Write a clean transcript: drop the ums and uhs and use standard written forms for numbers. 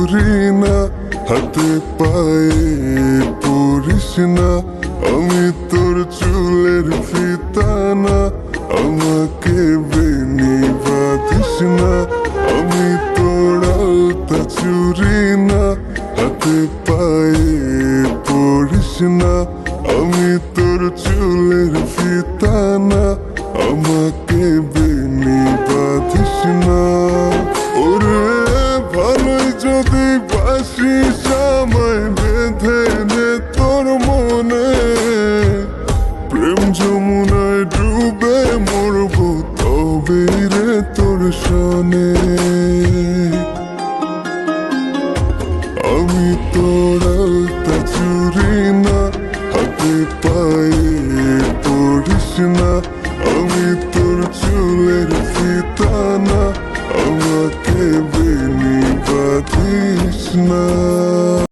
চুরি না, হাতে পায়ে পড়িস না। আমি তোর চুলের ফিতা না, আমাকে বেনি বাঁধিস না। আমি তোর আলতা চুরি না, হাতে পায়ে পড়িস না। আমি তোর চুলের ফিতা না, আমাকে বেনি বাঁধিস না। ওরে ভালোই যদি বাসিস আমায় বেঁধে নে তোর মনে, প্রেম যমুনায় ডুবে মরবো তবেই রে তোর সনে। আমি তোর আলতা চুরি না, হাতে পায়ে পড়িস না। আমি তোর চুলের ফিতা না, আমাকে বেনি বাঁধিস না।